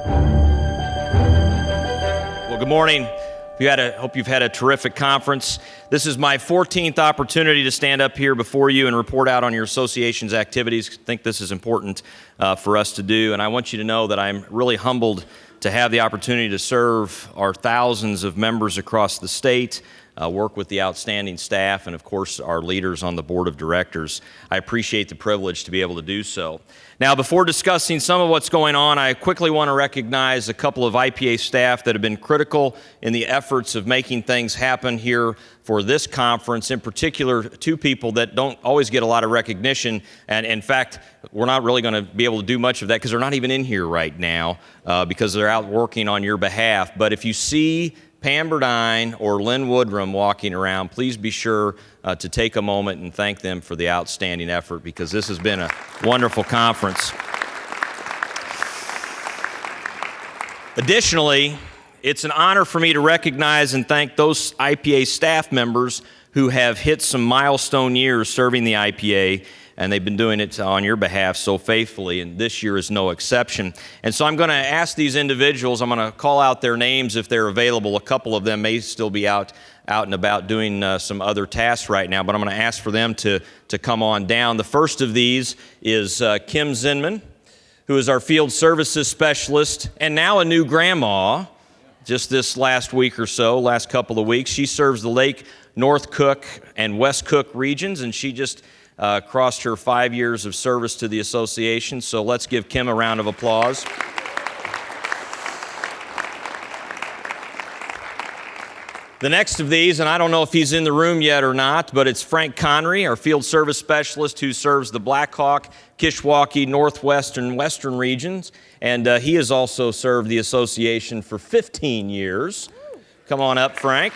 Well, good morning. Hope you've had a terrific conference. This is my 14th opportunity to stand up here before you and report out on your association's activities. I think this is important for us to do, and I want you to know that I'm really humbled to have the opportunity to serve our thousands of members across the state, work with the outstanding staff, and of course our leaders on the board of directors. I appreciate the privilege to be able to do so. Now, before discussing some of what's going on, I quickly want to recognize a couple of IPA staff that have been critical in the efforts of making things happen here for this conference. In particular, two people that don't always get a lot of recognition, and in fact, we're not really going to be able to do much of that because they're not even in here right now because they're out working on your behalf. But if you see Pam Burdine or Lynn Woodrum walking around, please be sure to take a moment and thank them for the outstanding effort, because this has been a wonderful conference. Additionally, it's an honor for me to recognize and thank those IPA staff members who have hit some milestone years serving the IPA, and they've been doing it on your behalf so faithfully, and this year is no exception. And so I'm going to ask these individuals, I'm going to call out their names if they're available. A couple of them may still be out and about doing some other tasks right now, but I'm going to ask for them to come on down. The first of these is Kim Zinman, who is our field services specialist and now a new grandma. Just this last week or so, last couple of weeks, she serves the Lake, North Cook, and West Cook regions, and she just crossed her 5 years of service to the association. So let's give Kim a round of applause. The next of these, and I don't know if he's in the room yet or not, but it's Frank Connery, our field service specialist who serves the Blackhawk, Kishwaukee, Northwest, and Western regions. And he has also served the association for 15 years. Come on up, Frank.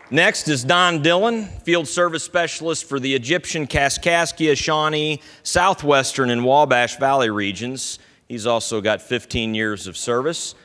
Next is Don Dillon, field service specialist for the Egyptian, Kaskaskia, Shawnee, Southwestern, and Wabash Valley regions. He's also got 15 years of service.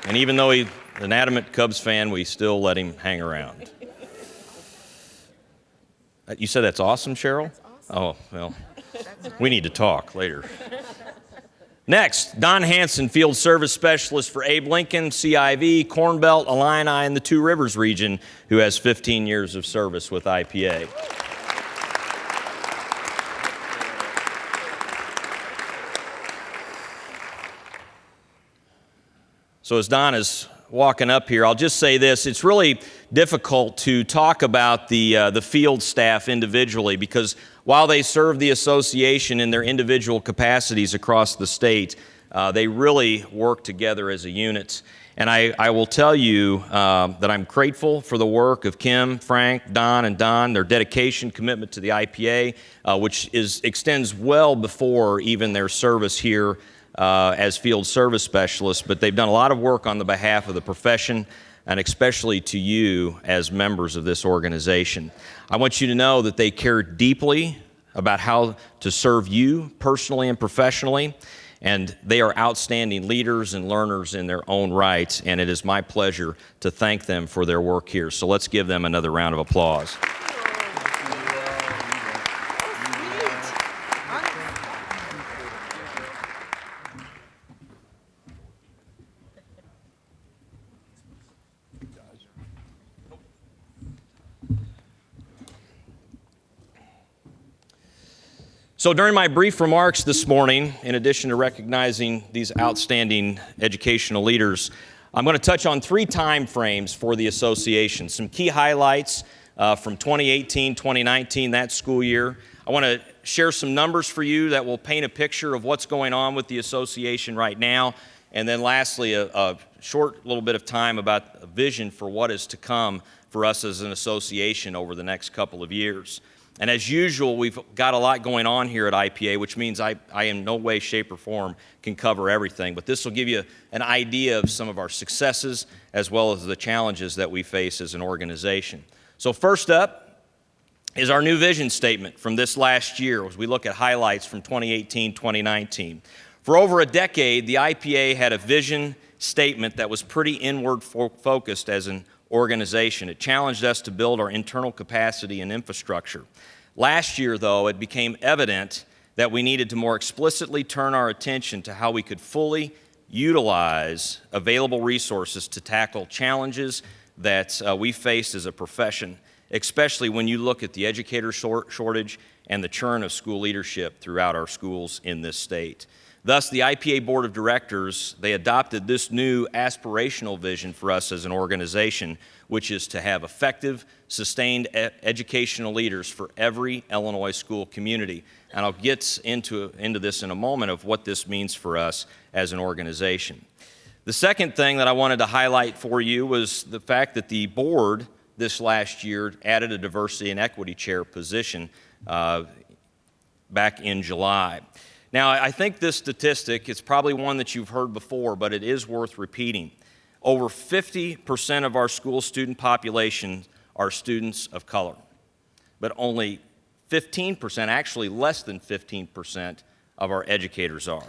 And even though he's an adamant Cubs fan, we still let him hang around. You said that's awesome, Cheryl? That's awesome. Oh, well, we need to talk later. Next, Don Hanson, field service specialist for Abe Lincoln, CIV, Corn Belt, Illini, and the Two Rivers region, who has 15 years of service with IPA. So as Don is walking up here, I'll just say this. It's really difficult to talk about the field staff individually, because while they serve the association in their individual capacities across the state, they really work together as a unit. And I will tell you that I'm grateful for the work of Kim, Frank, Don, and Don, their dedication, commitment to the IPA, which extends well before even their service here as field service specialists, but they've done a lot of work on the behalf of the profession, and especially to you as members of this organization. I want you to know that they care deeply about how to serve you personally and professionally, and they are outstanding leaders and learners in their own right, and it is my pleasure to thank them for their work here. So let's give them another round of applause. So during my brief remarks this morning, in addition to recognizing these outstanding educational leaders, I'm going to touch on 3 time frames for the association, some key highlights from 2018-2019, that school year. I want to share some numbers for you that will paint a picture of what's going on with the association right now, and then lastly, a short little bit of time about a vision for what is to come for us as an association over the next couple of years. And as usual, we've got a lot going on here at IPA, which means I in no way, shape, or form can cover everything. But this will give you an idea of some of our successes as well as the challenges that we face as an organization. So first up is our new vision statement from this last year as we look at highlights from 2018-2019. For over a decade, the IPA had a vision statement that was pretty inward focused as an organization. It challenged us to build our internal capacity and infrastructure. Last year, though, it became evident that we needed to more explicitly turn our attention to how we could fully utilize available resources to tackle challenges that we faced as a profession, especially when you look at the educator shortage and the churn of school leadership throughout our schools in this state. Thus, the IPA Board of Directors, they adopted this new aspirational vision for us as an organization, which is to have effective, sustained educational leaders for every Illinois school community. And I'll get into this in a moment of what this means for us as an organization. The second thing that I wanted to highlight for you was the fact that the board this last year added a diversity and equity chair position back in July. Now, I think this statistic is probably one that you've heard before, but it is worth repeating. Over 50% of our school student population are students of color, but only 15%, actually less than 15% of our educators are.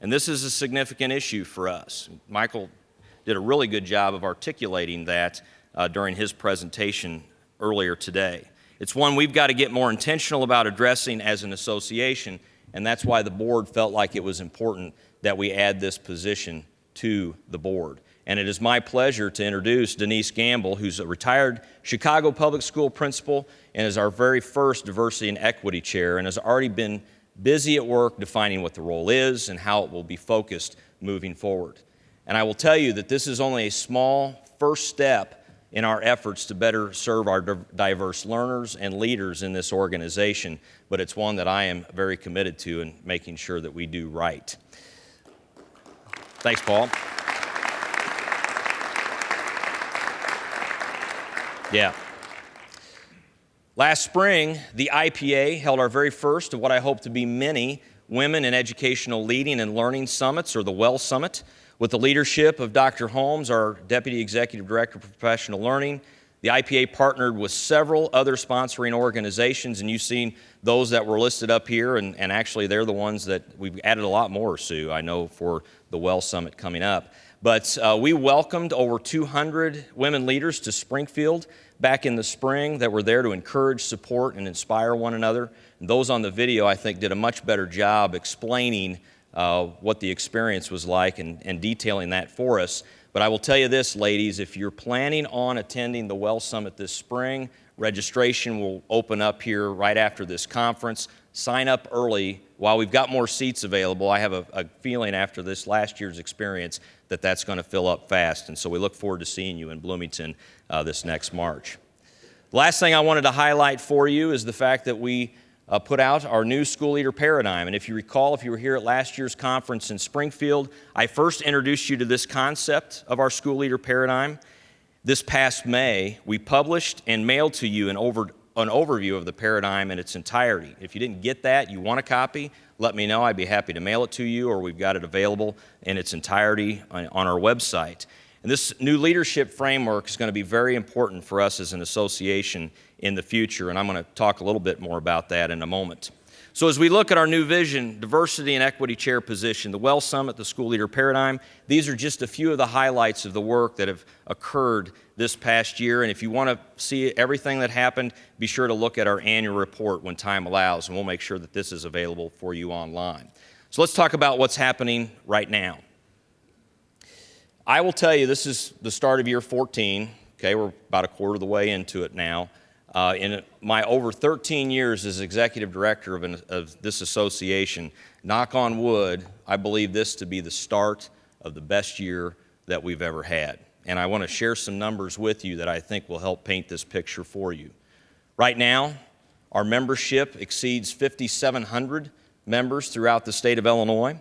And this is a significant issue for us. Michael did a really good job of articulating that during his presentation earlier today. It's one we've got to get more intentional about addressing as an association, and that's why the board felt like it was important that we add this position to the board. And it is my pleasure to introduce Denise Gamble, who's a retired Chicago public school principal and is our very first diversity and equity chair, and has already been busy at work defining what the role is and how it will be focused moving forward. And I will tell you that this is only a small first step in our efforts to better serve our diverse learners and leaders in this organization, but it's one that I am very committed to in making sure that we do right. Thanks, Paul. Yeah. Last spring, the IPA held our very first of what I hope to be many Women in Educational Leading and Learning Summits, or the WELL Summit, with the leadership of Dr. Holmes, our Deputy Executive Director of Professional Learning. The IPA partnered with several other sponsoring organizations, and you've seen those that were listed up here, and actually they're the ones that we've added a lot more, Sue, I know, for the WELL Summit coming up. But we welcomed over 200 women leaders to Springfield back in the spring that were there to encourage, support, and inspire one another. And those on the video, I think, did a much better job explaining what the experience was like and detailing that for us. But I will tell you this, ladies, if you're planning on attending the WELL Summit this spring, registration will open up here right after this conference. Sign up early while we've got more seats available. I have a feeling after this last year's experience that that's going to fill up fast, and so we look forward to seeing you in Bloomington this next March. The last thing I wanted to highlight for you is the fact that we put out our new school leader paradigm. And if you recall, if you were here at last year's conference in Springfield, I first introduced you to this concept of our school leader paradigm. This past May, we published and mailed to you an overview of the paradigm in its entirety. If you didn't get that, you want a copy, let me know. I'd be happy to mail it to you, or we've got it available in its entirety on our website. And this new leadership framework is going to be very important for us as an association in the future, and I'm going to talk a little bit more about that in a moment. So as we look at our new vision, diversity and equity chair position, the WELL Summit, the school leader paradigm, these are just a few of the highlights of the work that have occurred this past year. And if you want to see everything that happened, be sure to look at our annual report when time allows, and we'll make sure that this is available for you online. So let's talk about what's happening right now. I will tell you, this is the start of year 14. Okay, we're about a quarter of the way into it now. In my over 13 years as executive director of this association, knock on wood, I believe this to be the start of the best year that we've ever had. And I want to share some numbers with you that I think will help paint this picture for you. Right now, our membership exceeds 5,700 members throughout the state of Illinois.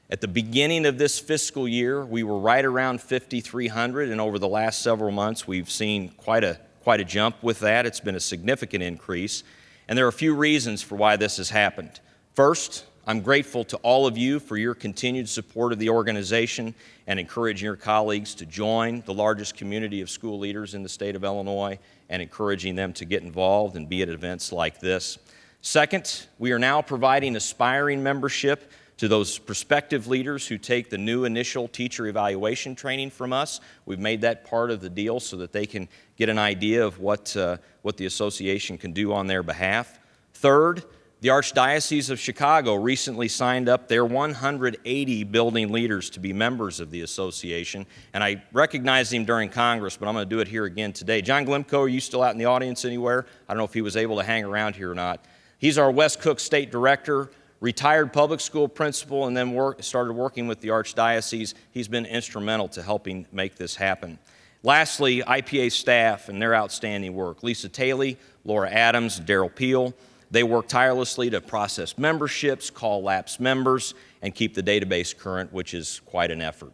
At the beginning of this fiscal year, we were right around 5,300, and over the last several months, we've seen quite a jump with that. It's been a significant increase, and there are a few reasons for why this has happened. First, I'm grateful to all of you for your continued support of the organization and encouraging your colleagues to join the largest community of school leaders in the state of Illinois and encouraging them to get involved and be at events like this. Second, we are now providing aspiring membership To those prospective leaders who take the new initial teacher evaluation training from us, we've made that part of the deal so that they can get an idea of what the association can do on their behalf. Third, the Archdiocese of Chicago recently signed up their 180 building leaders to be members of the association, and I recognized him during Congress, but I'm going to do it here again today. John Glimko, are you still out in the audience anywhere? I don't know if he was able to hang around here or not. He's our West Cook State Director, retired public school principal, and then started working with the Archdiocese. He's been instrumental to helping make this happen. Lastly, IPA staff and their outstanding work. Lisa Taylor, Laura Adams, Daryl Peel. They work tirelessly to process memberships, call lapsed members, and keep the database current, which is quite an effort.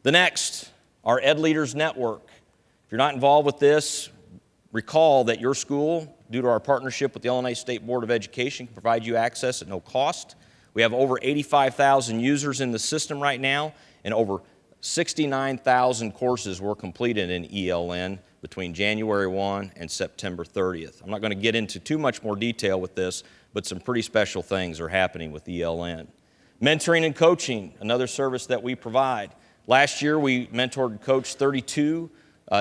The next, our EDI Leaders Network. If you're not involved with this, recall that your school, due to our partnership with the Illinois State Board of Education, can provide you access at no cost. We have over 85,000 users in the system right now, and over 69,000 courses were completed in ELN between January 1 and September 30th. I'm not going to get into too much more detail with this, but some pretty special things are happening with ELN. Mentoring and coaching, another service that we provide. Last year, we mentored and coached 32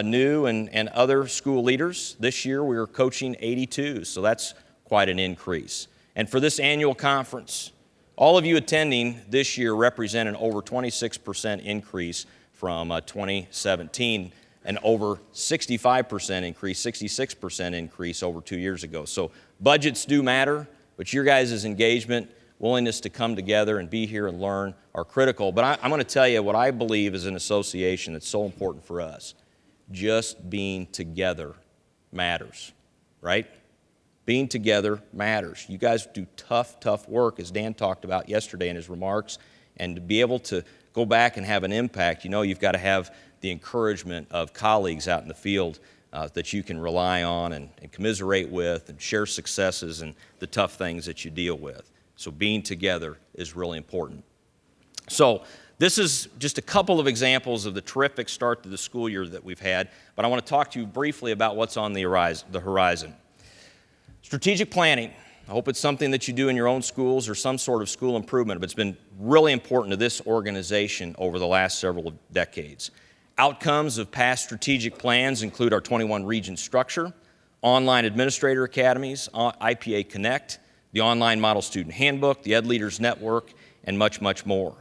new and other school leaders. This year, we are coaching 82, so that's quite an increase. And for this annual conference, all of you attending this year represent an over 26% increase from 2017, and over 65% increase, 66% increase over 2 years ago. So budgets do matter, but your guys' engagement, willingness to come together and be here and learn are critical. But I'm going to tell you what I believe is an association that's so important for us. Just being together matters, right? Being together matters. You guys do tough work, as Dan talked about yesterday in his remarks, and to be able to go back and have an impact, you've got to have the encouragement of colleagues out in the field that you can rely on and commiserate with and share successes and the tough things that you deal with. So being together is really important. So this is just a couple of examples of the terrific start to the school year that we've had, but I want to talk to you briefly about what's on the horizon. Strategic planning. I hope it's something that you do in your own schools or some sort of school improvement, but it's been really important to this organization over the last several decades. Outcomes of past strategic plans include our 21 region structure, online administrator academies, IPA Connect, the online model student handbook, the EDI Leaders Network, and much more.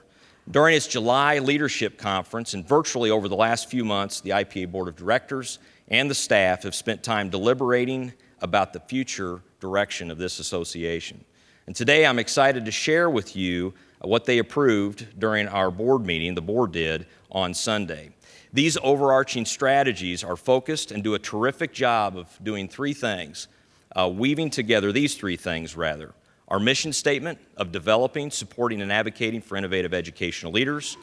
During its July leadership conference and virtually over the last few months, the IPA Board of Directors and the staff have spent time deliberating about the future direction of this association. And today I'm excited to share with you what they approved during our board meeting, the board did, on Sunday. These overarching strategies are focused and do a terrific job of doing three things, weaving together these three things rather. Our mission statement of developing, supporting, and advocating for innovative educational leaders,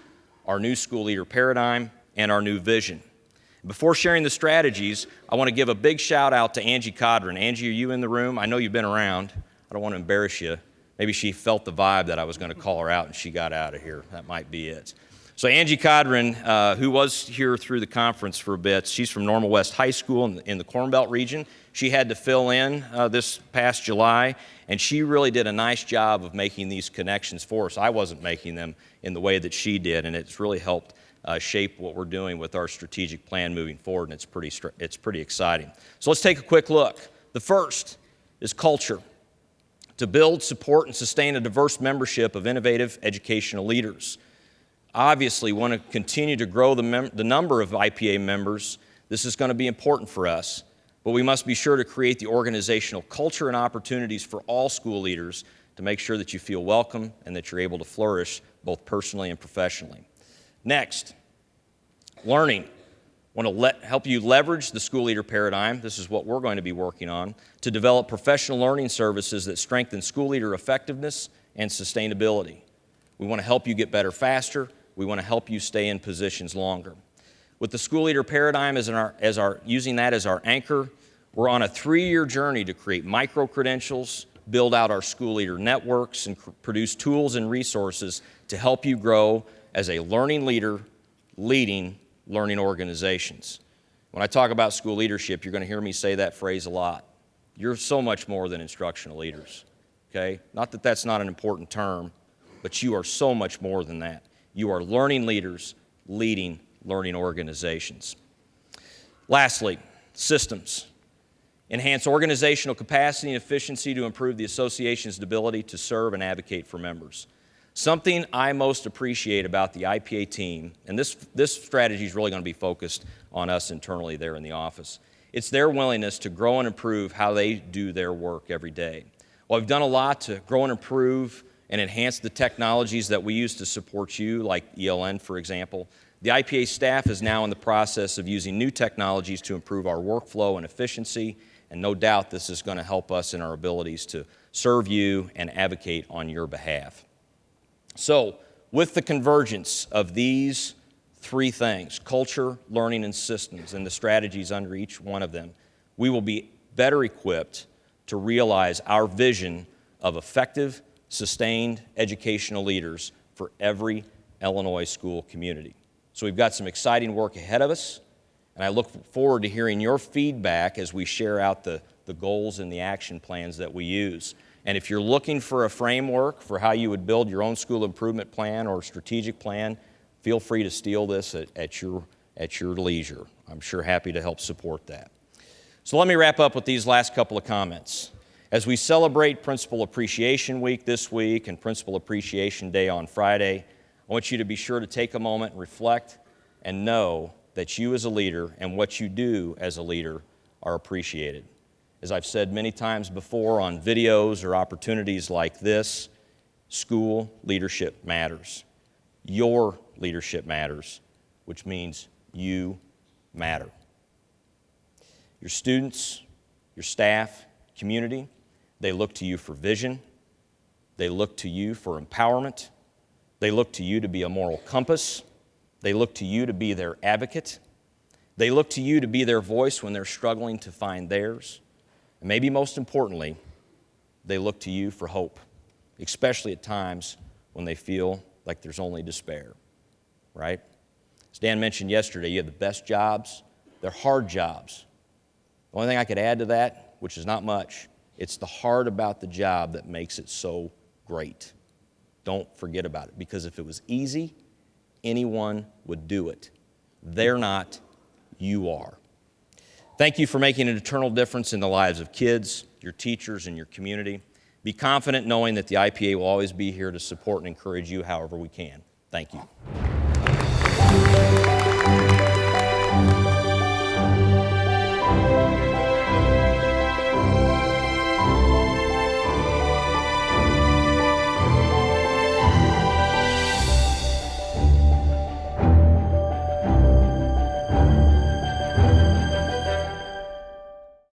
our new school leader paradigm, and our new vision. Before sharing the strategies, I want to give a big shout out to Angie Codron. Angie, are you in the room? I know you've been around. I don't want to embarrass you. Maybe she felt the vibe that I was going to call her out and she got out of here. That might be it. So Angie Codron, who was here through the conference for a bit, she's from Normal West High School in the Corn Belt region. She had to fill in this past July, and she really did a nice job of making these connections for us. I wasn't making them in the way that she did, and it's really helped shape what we're doing with our strategic plan moving forward, and it's pretty exciting. So let's take a quick look. The first is culture. To build, support, and sustain a diverse membership of innovative educational leaders. Obviously, we want to continue to grow the number of IPA members. This is going to be important for us, but we must be sure to create the organizational culture and opportunities for all school leaders to make sure that you feel welcome and that you're able to flourish both personally and professionally. Next, learning. I want to help you leverage the school leader paradigm. This is what we're going to be working on to develop professional learning services that strengthen school leader effectiveness and sustainability. We want to help you get better faster. We want to help you stay in positions longer. With the school leader paradigm using that as our anchor, we're on a 3-year journey to create micro-credentials, build out our school leader networks, and produce tools and resources to help you grow as a learning leader leading learning organizations. When I talk about school leadership, you're going to hear me say that phrase a lot. You're so much more than instructional leaders, okay? Not that that's not an important term, but you are so much more than that. You are learning leaders leading learning organizations. Lastly, systems. Enhance organizational capacity and efficiency to improve the association's ability to serve and advocate for members. Something I most appreciate about the IPA team, and this strategy is really going to be focused on us internally there in the office, it's their willingness to grow and improve how they do their work every day. Well, we've done a lot to grow and improve and enhance the technologies that we use to support you, like ELN, for example. The IPA staff is now in the process of using new technologies to improve our workflow and efficiency, and no doubt this is going to help us in our abilities to serve you and advocate on your behalf. So, with the convergence of these three things, culture, learning, and systems, and the strategies under each one of them, we will be better equipped to realize our vision of effective, sustained educational leaders for every Illinois school community. So we've got some exciting work ahead of us, and I look forward to hearing your feedback as we share out the goals and the action plans that we use. And if you're looking for a framework for how you would build your own school improvement plan or strategic plan, feel free to steal this at your leisure. I'm sure happy to help support that. So let me wrap up with these last couple of comments. As we celebrate Principal Appreciation Week this week and Principal Appreciation Day on Friday, I want you to be sure to take a moment and reflect and know that you as a leader and what you do as a leader are appreciated. As I've said many times before on videos or opportunities like this, school leadership matters. Your leadership matters, which means you matter. Your students, your staff, community, they look to you for vision. They look to you for empowerment. They look to you to be a moral compass. They look to you to be their advocate. They look to you to be their voice when they're struggling to find theirs. And maybe most importantly, they look to you for hope, especially at times when they feel like there's only despair, right? As Dan mentioned yesterday, you have the best jobs. They're hard jobs. The only thing I could add to that, which is not much, it's the hard about the job that makes it so great. Don't forget about it, because if it was easy, anyone would do it. They're not, you are. Thank you for making an eternal difference in the lives of kids, your teachers, and your community. Be confident knowing that the IPA will always be here to support and encourage you however we can. Thank you.